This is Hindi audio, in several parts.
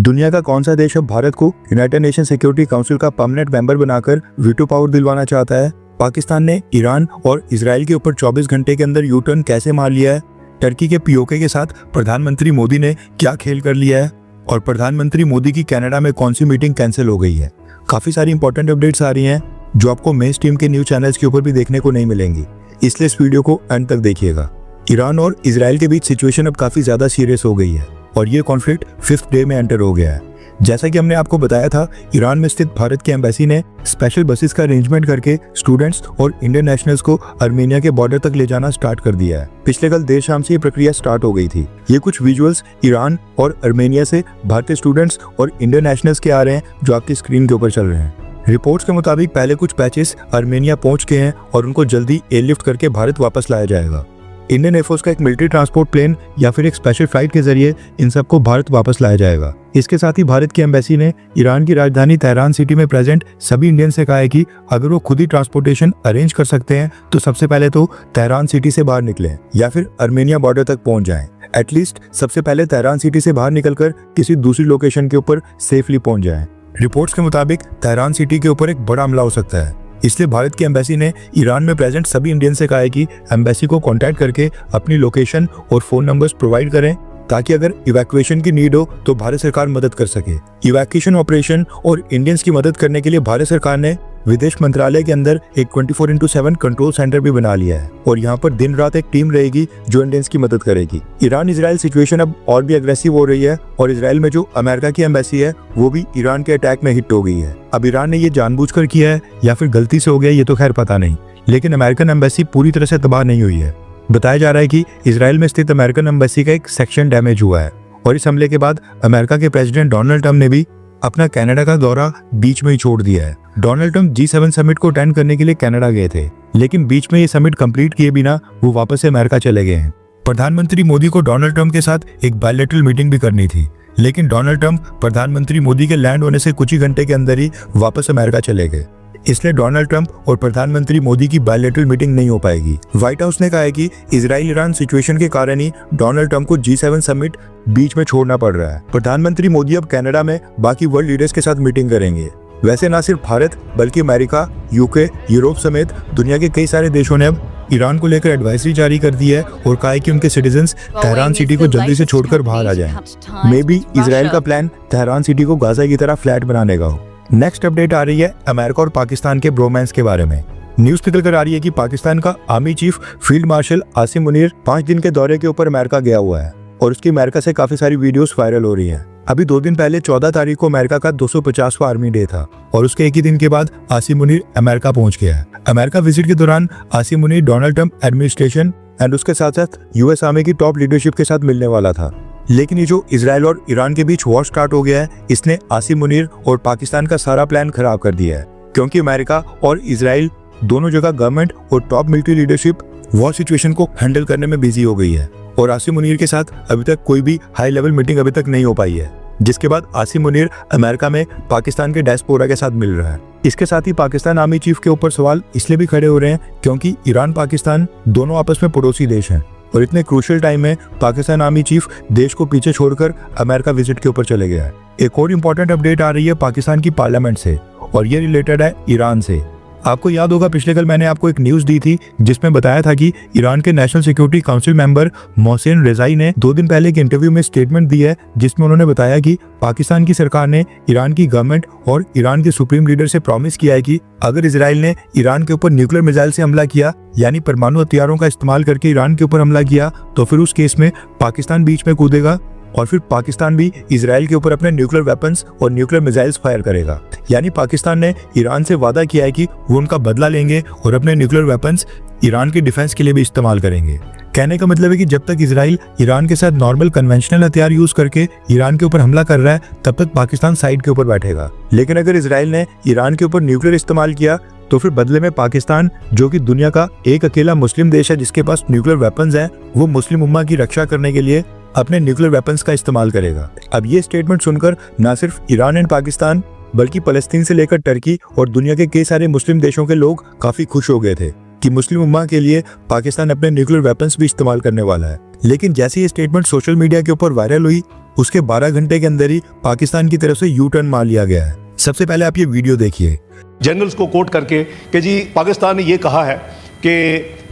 दुनिया का कौन सा देश अब भारत को यूनाइटेड नेशन सिक्योरिटी काउंसिल का परमानेंट मेंबर बनाकर वीटो पावर दिलवाना चाहता है? पाकिस्तान ने ईरान और इजराइल के ऊपर 24 घंटे के अंदर यू टर्न कैसे मार लिया है? टर्की के पीओके के साथ प्रधानमंत्री मोदी ने क्या खेल कर लिया है? और प्रधानमंत्री मोदी की कनाडा में कौन सी मीटिंग कैंसिल हो गई है? काफी सारी इंपॉर्टेंट अपडेट्स आ रही हैं जो आपको मेन स्ट्रीम के न्यूज चैनल्स के ऊपर भी देखने को नहीं मिलेंगी, इसलिए इस वीडियो को अंत तक देखिएगा। ईरान और इजराइल के बीच सिचुएशन अब काफी ज्यादा सीरियस हो गई है और ये कॉन्फ्लिक्ट 5th डे में एंटर हो गया है। जैसा कि हमने आपको बताया था, ईरान में स्थित भारत की एम्बेसी ने स्पेशल बसेस का अरेंजमेंट करके स्टूडेंट्स और इंडियन नेशनल्स को आर्मेनिया के बॉर्डर तक ले जाना स्टार्ट कर दिया है। पिछले कल देर शाम से ये प्रक्रिया स्टार्ट हो गई थी। ये कुछ विजुअल्स ईरान और आर्मेनिया से भारतीय स्टूडेंट्स और इंडियन नेशनल्स के आ रहे हैं जो आपकी स्क्रीन के ऊपर चल रहे हैं। रिपोर्ट्स के मुताबिक पहले कुछ बैचेस आर्मेनिया पहुंच गए हैं और उनको जल्दी एयरलिफ्ट करके भारत वापस लाया जाएगा। इंडियन एयरफोर्स का एक मिलिट्री ट्रांसपोर्ट प्लेन या फिर एक स्पेशल फ्लाइट के जरिए इन सबको भारत वापस लाया जाएगा। इसके साथ ही भारत की एम्बेसी ने ईरान की राजधानी तेहरान सिटी में प्रेजेंट सभी इंडियन से कहा है कि अगर वो खुद ही ट्रांसपोर्टेशन अरेंज कर सकते हैं तो सबसे पहले तो तेहरान सिटी से बाहर निकलें या फिर आर्मेनिया बॉर्डर तक पहुंच जाएं। एटलीस्ट सबसे पहले तेहरान सिटी से बाहर निकलकर किसी दूसरी लोकेशन के ऊपर सेफली पहुंच जाएं। रिपोर्ट्स के मुताबिक तेहरान सिटी के ऊपर एक बड़ा हमला हो सकता है, इसलिए भारत की एम्बेसी ने ईरान में प्रेजेंट सभी इंडियन से कहा है कि एम्बेसी को कांटेक्ट करके अपनी लोकेशन और फोन नंबर्स प्रोवाइड करें ताकि अगर इवैक्यूएशन की नीड हो तो भारत सरकार मदद कर सके। इवैक्यूएशन ऑपरेशन और इंडियंस की मदद करने के लिए भारत सरकार ने विदेश मंत्रालय के अंदर एक 24/7 कंट्रोल सेंटर भी बना लिया है और यहाँ पर दिन रात एक टीम रहेगी जो इंडियंस की मदद करेगी। ईरान इजराइल सिचुएशन अब और भी अग्रेसिव हो रही है और इजराइल में जो अमेरिका की एम्बेसी है वो भी ईरान के अटैक में हिट हो गई है। अब ईरान ने ये जानबूझकर किया है या फिर गलती से हो गया ये तो खैर पता नहीं, लेकिन अमेरिकन एम्बेसी पूरी तरह से तबाह नहीं हुई है। बताया जा रहा है कि इजराइल में स्थित अमेरिकन एम्बेसी का एक सेक्शन डैमेज हुआ है और इस हमले के बाद अमेरिका के प्रेसिडेंट डोनाल्ड ट्रंप ने भी अपना कनाडा का दौरा बीच में ही छोड़ दिया है। डोनाल्ड ट्रंप G7 समिट को अटेंड करने के लिए कनाडा गए थे, लेकिन बीच में ये समिट कंप्लीट किए बिना वो वापस से अमेरिका चले गए हैं। प्रधानमंत्री मोदी को डोनाल्ड ट्रंप के साथ एक बायलैटरल मीटिंग भी करनी थी, लेकिन डोनाल्ड ट्रंप प्रधानमंत्री मोदी के लैंड होने से कुछ ही घंटे के अंदर ही वापस अमेरिका चले गए, इसलिए डोनाल्ड ट्रंप और प्रधानमंत्री मोदी की बायलैटरल मीटिंग नहीं हो पाएगी। व्हाइट हाउस ने कहा है कि इजराइल ईरान सिचुएशन के कारण ही डोनाल्ड ट्रंप को G7 समिट बीच में छोड़ना पड़ रहा है। प्रधानमंत्री मोदी अब कनाडा में बाकी वर्ल्ड लीडर्स के साथ मीटिंग करेंगे। वैसे ना सिर्फ भारत बल्कि अमेरिका, यूके, यूरोप समेत दुनिया के कई सारे देशों ने अब ईरान को लेकर एडवाइजरी जारी कर दी है और कहा है कि उनके सिटीजन्स तेहरान सिटी को जल्दी से छोड़कर बाहर आ जाएं। मे बी इजराइल का प्लान तेहरान सिटी को गाजा की तरह फ्लैट बनाने का हो। नेक्स्ट अपडेट आ रही है अमेरिका और पाकिस्तान के ब्रोमांस के बारे में। न्यूज निकल कर आ रही है कि पाकिस्तान का army chief field marshal Asim Munir 5 दिन के दौरे के ऊपर अमेरिका गया हुआ है और उसकी अमेरिका से काफी सारी वीडियोस वायरल हो रही हैं। अभी 2 दिन पहले 14 तारीख को अमेरिका का 250वां आर्मी डे था और उसके एक ही दिन के बाद आसिम मुनीर अमेरिका पहुंच गया है। अमेरिका विजिट के दौरान Asim Munir Donald Trump administration and उसके साथ साथ यूएस आर्मी की टॉप लीडरशिप के साथ मिलने वाला था, लेकिन ये जो इजराइल और ईरान के बीच वॉर स्टार्ट हो गया है इसने आसिम मुनीर और पाकिस्तान का सारा प्लान खराब कर दिया है, क्योंकि अमेरिका और इजराइल दोनों जगह गवर्नमेंट और top military leadership war situation को हैंडल करने में बिजी हो गई है और आसिम मुनीर के साथ अभी तक कोई भी हाई लेवल मीटिंग अभी तक नहीं हो पाई है, जिसके बाद आसिम मुनीर अमेरिका में पाकिस्तान के डायस्पोरा के साथ मिल रहा है। इसके साथ ही पाकिस्तान आर्मी चीफ के ऊपर सवाल इसलिए भी खड़े हो रहे हैं क्योंकि ईरान पाकिस्तान दोनों आपस में पड़ोसी देश हैं और इतने क्रूशियल टाइम में पाकिस्तान आर्मी चीफ देश को पीछे छोड़कर अमेरिका विजिट के ऊपर चले गया है। एक और इम्पोर्टेंट अपडेट आ रही है पाकिस्तान की पार्लियामेंट से और ये रिलेटेड है ईरान से। आपको याद होगा पिछले कल मैंने आपको एक न्यूज दी थी जिसमें बताया था कि ईरान के national security council member Mohsin Rezaei ने 2 दिन पहले एक इंटरव्यू में स्टेटमेंट दी है जिसमें उन्होंने बताया कि पाकिस्तान की सरकार ने ईरान की गवर्नमेंट और ईरान के सुप्रीम लीडर से प्रॉमिस किया है कि अगर इजराइल ने ईरान के ऊपर न्यूक्लियर मिसाइल से हमला किया, यानी परमाणु हथियारों का इस्तेमाल करके ईरान के ऊपर हमला किया, तो फिर उस केस में पाकिस्तान बीच में कूदेगा और फिर पाकिस्तान भी इजराइल के ऊपर अपने न्यूक्लियर वेपन्स और न्यूक्लियर मिसाइल्स फायर करेगा। यानी पाकिस्तान ने ईरान से वादा किया है कि वो उनका बदला लेंगे और अपने न्यूक्लियर वेपन्स ईरान के डिफेंस के लिए भी इस्तेमाल करेंगे। कहने का मतलब है कि जब तक इजराइल ईरान के साथ नॉर्मल कन्वेंशनल हथियार यूज करके ईरान के ऊपर हमला कर रहा है तब तक पाकिस्तान साइड के ऊपर बैठेगा, लेकिन अगर इजराइल ने ईरान के ऊपर न्यूक्लियर इस्तेमाल किया तो फिर बदले में पाकिस्तान, जो कि दुनिया का एक अकेला मुस्लिम देश है जिसके पास न्यूक्लियर वेपन्स हैं, वो मुस्लिम उम्मा की रक्षा करने के लिए अपने न्यूक्लियर वेपन्स का इस्तेमाल करेगा। अब ये स्टेटमेंट सुनकर न सिर्फ ईरान एंड पाकिस्तान बल्कि फलस्तीन से लेकर टर्की और दुनिया के कई सारे मुस्लिम देशों के लोग काफी खुश हो गए थे कि मुस्लिम उम्मा के लिए पाकिस्तान अपने न्यूक्लियर वेपन्स भी इस्तेमाल करने वाला है। लेकिन जैसे ये स्टेटमेंट सोशल मीडिया के ऊपर वायरल हुई उसके 12 घंटे के अंदर ही पाकिस्तान की तरफ से यू टर्न मार लिया गया है। सबसे पहले आप ये वीडियो देखिए। जनरल्स को कोट करके कि जी पाकिस्तान ने ये कहा है कि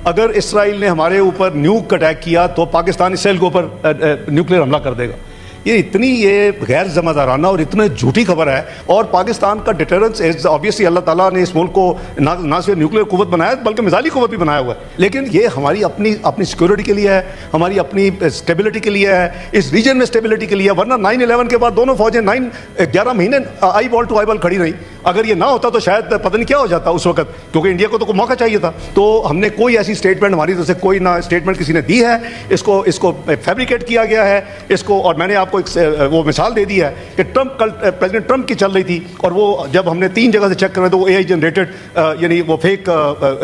अगर इसराइल ने हमारे ऊपर न्यूक अटैक किया तो पाकिस्तान इसराइल के ऊपर न्यूक्लियर हमला कर देगा। ये गैर ज़िम्मेदाराना और इतनी झूठी खबर है। और पाकिस्तान का डिटरेंस इज ऑब्वियसली अल्लाह ताला ने इस मुल्क को ना सिर्फ न्यूक्लियर कुव्वत बनाया बल्कि मिसाइली कुव्वत भी बनाया हुआ है। लेकिन ये हमारी अपनी सिक्योरिटी के लिए है, हमारी अपनी स्टेबिलिटी के लिए है, इस रीजन में स्टेबिलिटी के लिए है। वरना 9/11 के बाद दोनों फौजें 11 महीने eyeball to eyeball खड़ी रही। अगर ये ना होता तो शायद पता नहीं क्या हो जाता उस वक्त, क्योंकि इंडिया को तो कोई मौका चाहिए था। तो हमने कोई ऐसी स्टेटमेंट, हमारी तरफ से कोई ना स्टेटमेंट किसी ने दी है। इसको फैब्रिकेट किया गया है इसको। और मैंने आपको वो मिसाल दे दी है कि कल प्रेसिडेंट ट्रंप की चल रही थी और वो जब हमने 3 जगह से चेक कर रहे तो वो AI जनरेटेड यानी वो फेक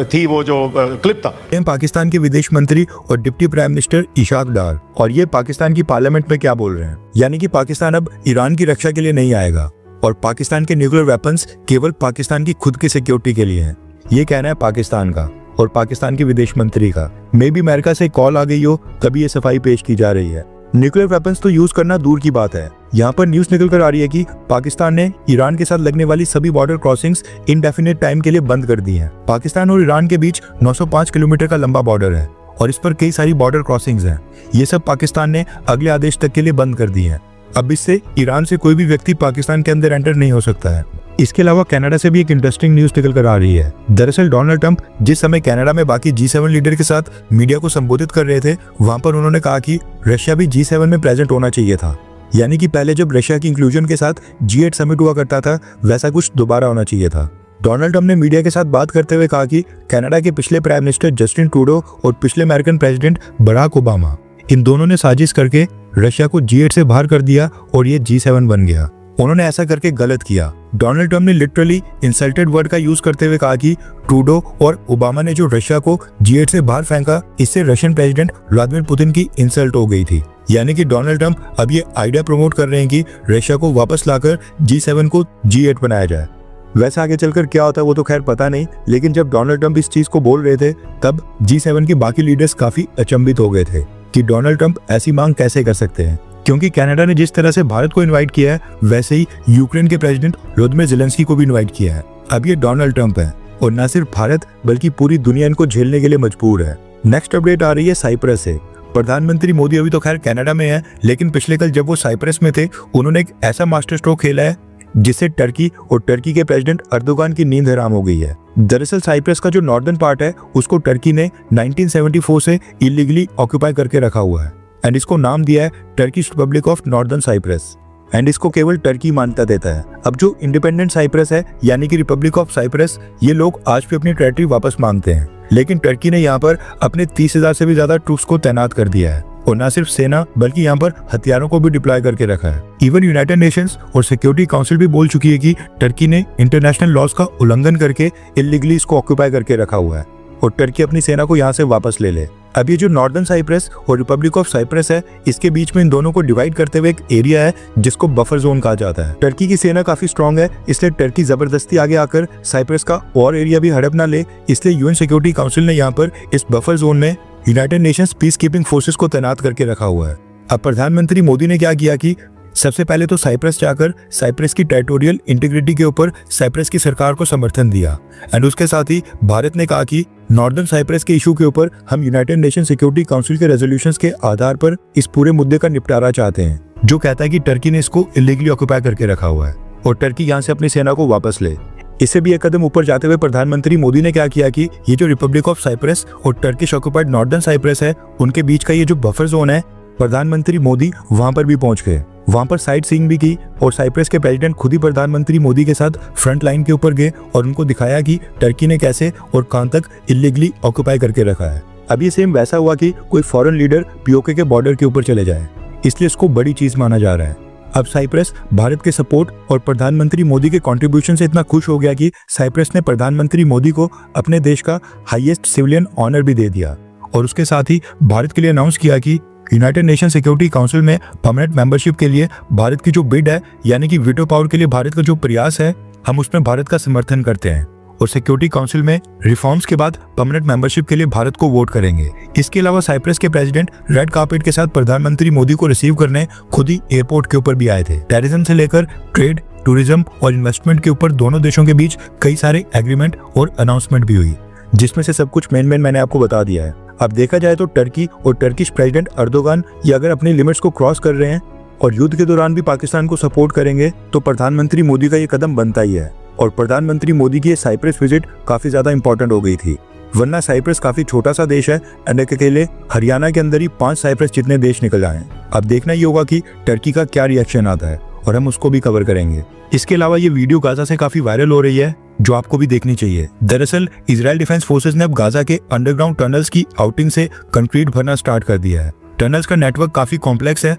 थी, वो जो क्लिप था। पाकिस्तान के विदेश मंत्री और डिप्टी प्राइम मिनिस्टर इशाक डार, और ये पाकिस्तान की पार्लियामेंट में क्या बोल रहे हैं, यानी कि पाकिस्तान अब ईरान की रक्षा के लिए नहीं आएगा और पाकिस्तान के न्यूक्लियर वेपन्स केवल पाकिस्तान की खुद की सिक्योरिटी के लिए हैं। ये कहना है पाकिस्तान का और पाकिस्तान के विदेश मंत्री का। मे भी अमेरिका से कॉल आ गई हो तभी ये सफाई पेश की जा रही है। न्यूक्लियर वेपन्स तो यूज करना दूर की बात है, यहाँ पर न्यूज निकल कर आ रही है कि पाकिस्तान ने ईरान के साथ लगने वाली सभी बॉर्डर क्रॉसिंग्स इंडेफिनिट टाइम के लिए बंद कर दी हैं। पाकिस्तान और ईरान के बीच 905 किलोमीटर का लंबा बॉर्डर है और इस पर कई सारी बॉर्डर क्रॉसिंग्स हैं। ये सब पाकिस्तान ने अगले आदेश तक के लिए बंद कर दी हैं। अब इससे ईरान से कोई भी व्यक्ति पाकिस्तान के अंदर एंटर नहीं हो सकता है। इसके अलावा कनाडा से भी एक इंटरेस्टिंग न्यूज निकल कर आ रही है। दरअसल डोनाल्ड ट्रंप जिस समय कनाडा में बाकी G7 लीडर के साथ मीडिया को संबोधित कर रहे थे, वहां पर उन्होंने कहा कि रशिया भी G7 में प्रेजेंट होना चाहिए था। यानी कि पहले जब रशिया की इंक्लूजन के साथ G8 समिट हुआ करता था, वैसा कुछ दोबारा होना चाहिए था। डोनाल्ड ट्रंप ने मीडिया के साथ बात करते हुए कहा कि कनाडा के पिछले प्राइम मिनिस्टर जस्टिन ट्रूडो और पिछले अमेरिकन प्रेसिडेंट बराक ओबामा, इन दोनों ने साजिश करके रशिया को G8 से बाहर कर दिया और ये G7 बन गया। उन्होंने ऐसा करके गलत किया। डोनाल्ड ट्रंप ने लिटरली इंसल्टेड वर्ड का यूज करते हुए कहा कि ट्रूडो और ओबामा ने जो रशिया को G8 से बाहर फेंका, इससे रशियन प्रेसिडेंट व्लादिमीर पुतिन की इंसल्ट हो गई थी। यानी कि डोनाल्ड ट्रंप अब ये आइडिया प्रमोट कर रहे हैं कि रशिया को वापस लाकर G7 को G8 बनाया जाए। वैसे आगे चलकर क्या होता है वो तो खैर पता नहीं, लेकिन जब डोनाल्ड ट्रंप इस चीज को बोल रहे थे तब G7 के बाकी लीडर्स काफी अचंभित हो गए थे कि डोनाल्ड ट्रंप ऐसी मांग कैसे कर सकते हैं, क्योंकि कनाडा ने जिस तरह से भारत को इनवाइट किया है वैसे ही यूक्रेन के प्रेसिडेंट व्लादिमीर ज़ेलेंस्की को भी इनवाइट किया है। अब ये डोनाल्ड ट्रंप है और न सिर्फ भारत बल्कि पूरी दुनिया इनको झेलने के लिए मजबूर है। नेक्स्ट अपडेट आ रही है साइप्रस से। प्रधानमंत्री मोदी अभी तो खैर कनाडा में है, लेकिन पिछले कल जब वो साइप्रस में थे उन्होंने एक ऐसा मास्टर स्ट्रोक खेला है जिससे टर्की और टर्की के प्रेसिडेंट अर्दोगान की नींद हराम हो गई है। दरअसल साइप्रस का जो नॉर्दर्न पार्ट है उसको टर्की ने 1974 से इलीगली ऑक्यूपाई करके रखा हुआ है एंड इसको नाम दिया है Turkish Republic of Northern Cyprus and इसको केवल टर्की मान्यता देता है। अब जो इंडिपेंडेंट साइप्रस है यानी कि रिपब्लिक ऑफ साइप्रस, ये लोग आज भी अपनी टेरिटरी वापस मांगते हैं, लेकिन टर्की ने यहाँ पर अपने 30,000 से भी ज्यादा ट्रूप्स को तैनात कर दिया है और न सिर्फ सेना बल्कि यहाँ पर हथियारों को भी डिप्लॉय करके रखा है। इवन यूनाइटेड नेशंस और सिक्योरिटी काउंसिल भी बोल चुकी है कि टर्की ने इंटरनेशनल लॉज का उल्लंघन करके इलीगली इसको ऑक्यूपाई करके रखा हुआ है और टर्की अपनी सेना को यहाँ से वापस ले ले। अब ये जो नॉर्दर्न साइप्रस और रिपब्लिक ऑफ साइप्रस है, इसके बीच में इन दोनों को डिवाइड करते हुए एक एरिया है जिसको बफर जोन कहा जाता है। टर्की की सेना काफी स्ट्रांग है, इसलिए टर्की जबरदस्ती आगे आकर साइप्रस का और एरिया भी हड़प ना ले, इसलिए यूएन सिक्योरिटी काउंसिल ने यहाँ पर इस बफर जोन में United Nations peace keeping forces को तैनात करके रखा हुआ है। अब प्रधानमंत्री मोदी ने क्या किया कि सबसे पहले तो साइप्रस जाकर साइप्रस की टेरिटोरियल इंटीग्रिटी के ऊपर साइप्रस की सरकार को समर्थन दिया एंड उसके साथ ही भारत ने कहा कि नॉर्दर्न साइप्रस के इशू के ऊपर हम यूनाइटेड नेशन सिक्योरिटी काउंसिल के रेजोल्यूशंस के आधार पर इस पूरे मुद्दे का निपटारा चाहते हैं, जो कहता है कि टर्की ने इसको इलीगली ऑक्यूपाई करके रखा हुआ है और टर्की यहाँ से अपनी सेना को वापस ले। इससे भी एक कदम ऊपर जाते हुए प्रधानमंत्री मोदी ने क्या किया कि ये जो रिपब्लिक ऑफ साइप्रस और टर्किश ऑक्यूपाइड नॉर्दर्न साइप्रस है, उनके बीच का ये जो बफर जोन है, प्रधानमंत्री मोदी वहां पर भी पहुंच गए, वहां पर साइट सीइंग भी की और साइप्रस के प्रेसिडेंट खुद ही प्रधानमंत्री मोदी के साथ फ्रंट लाइन के ऊपर गए और उनको दिखाया कि टर्की ने कैसे और कहां तक इलीगली ऑक्यूपाई करके रखा है। अब ये सेम वैसा हुआ कि कोई फॉरेन लीडर पीओके के बॉर्डर के ऊपर चले जाए, इसलिए इसको बड़ी चीज माना जा रहा है। अब साइप्रस भारत के सपोर्ट और प्रधानमंत्री मोदी के कंट्रीब्यूशन से इतना खुश हो गया कि साइप्रस ने प्रधानमंत्री मोदी को अपने देश का हाईएस्ट सिविलियन ऑनर भी दे दिया और उसके साथ ही भारत के लिए अनाउंस किया कि यूनाइटेड नेशन सिक्योरिटी काउंसिल में परमानेंट मेंबरशिप के लिए भारत की जो बिड है, यानी कि वीटो पावर के लिए भारत का जो प्रयास है, हम उसमें भारत का समर्थन करते हैं और सिक्योरिटी काउंसिल में रिफॉर्म्स के बाद परमानेंट मेंबरशिप के लिए भारत को वोट करेंगे। इसके अलावा साइप्रस के प्रेसिडेंट रेड कार्पेट के साथ प्रधानमंत्री मोदी को रिसीव करने खुद ही एयरपोर्ट के ऊपर भी आए थे। टेररिज्म से लेकर ट्रेड, टूरिज्म और इन्वेस्टमेंट के ऊपर दोनों देशों के बीच कई सारे एग्रीमेंट और अनाउंसमेंट भी हुई, जिसमें से सब कुछ मेन मैंने आपको बता दिया है। अब देखा जाए तो टर्की और टर्किश प्रेसिडेंट अर्दोगान ये अगर अपनी लिमिट्स को क्रॉस कर रहे हैं और युद्ध के दौरान भी पाकिस्तान को सपोर्ट करेंगे तो प्रधानमंत्री मोदी का ये कदम बनता ही है। और प्रधानमंत्री मोदी की ये साइप्रस विजिट काफी ज्यादा इंपॉर्टेंट हो गई थी, वरना साइप्रस काफी छोटा सा देश है एंड अकेले हरियाणा के अंदर ही 5 साइप्रस जितने देश निकल आए। अब देखना ही होगा कि टर्की का क्या रिएक्शन आता है और हम उसको भी कवर करेंगे। इसके अलावा ये वीडियो गाजा से काफी वायरल हो रही है, जो आपको भी देखनी चाहिए। दरअसल इजराइल डिफेंस फोर्सेस ने अब गाजा के अंडरग्राउंड टनल्स की आउटिंग से कंक्रीट भरना स्टार्ट कर दिया है। टनल्स का नेटवर्क काफी कॉम्प्लेक्स है,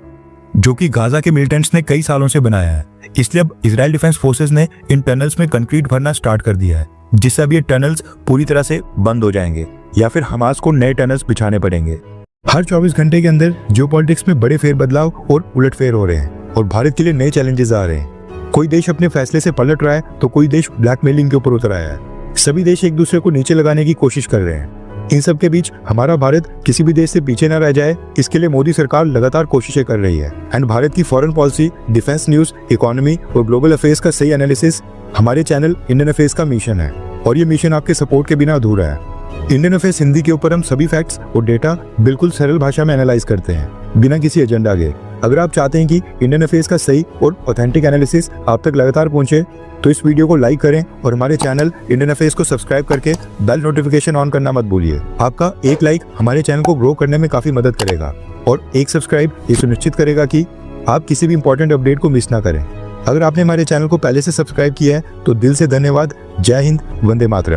जो कि गाजा के मिलिटेंट्स ने कई सालों से बनाया है, इसलिए अब इजराइल डिफेंस फोर्सेस ने इन टनल्स में कंक्रीट भरना स्टार्ट कर दिया है, जिससे अब ये टनल्स पूरी तरह से बंद हो जाएंगे या फिर हमास को नए टनल्स बिछाने पड़ेंगे। हर 24 घंटे के अंदर जियोपॉलिटिक्स में बड़े फेरबदलाव और उलटफेर हो रहे हैं और भारत के लिए नए चैलेंजेस आ रहे हैं। कोई देश अपने फैसले से पलट रहा है तो कोई देश ब्लैकमेलिंग के ऊपर उतर आया है। सभी देश एक दूसरे को नीचे लगाने की कोशिश कर रहे हैं। इन सब के बीच हमारा भारत किसी भी देश से पीछे न रह जाए, इसके लिए मोदी सरकार लगातार कोशिशें कर रही है। एंड भारत की foreign policy, defence news, economy और ग्लोबल अफेयर्स का सही एनालिसिस हमारे चैनल इंडियन अफेयर्स का मिशन है और ये मिशन आपके सपोर्ट के बिना अधूरा है। इंडियन अफेयर्स हिंदी के ऊपर हम सभी फैक्ट्स और डेटा बिल्कुल सरल भाषा में एनालाइज करते हैं, बिना किसी एजेंडा के। अगर आप चाहते हैं कि इंडियन अफेयर्स का सही और ऑथेंटिक एनालिसिस आप तक लगातार पहुंचे तो इस वीडियो को लाइक करें और हमारे चैनल इंडियन अफेयर्स को सब्सक्राइब करके बेल नोटिफिकेशन ऑन करना मत भूलिए। आपका एक लाइक हमारे चैनल को ग्रो करने में काफी मदद करेगा और एक सब्सक्राइब ये सुनिश्चित करेगा कि आप किसी भी इंपॉर्टेंट अपडेट को मिस ना करें। अगर आपने हमारे चैनल को पहले से सब्सक्राइब किया है तो दिल से धन्यवाद। जय हिंद, वंदे मातरम।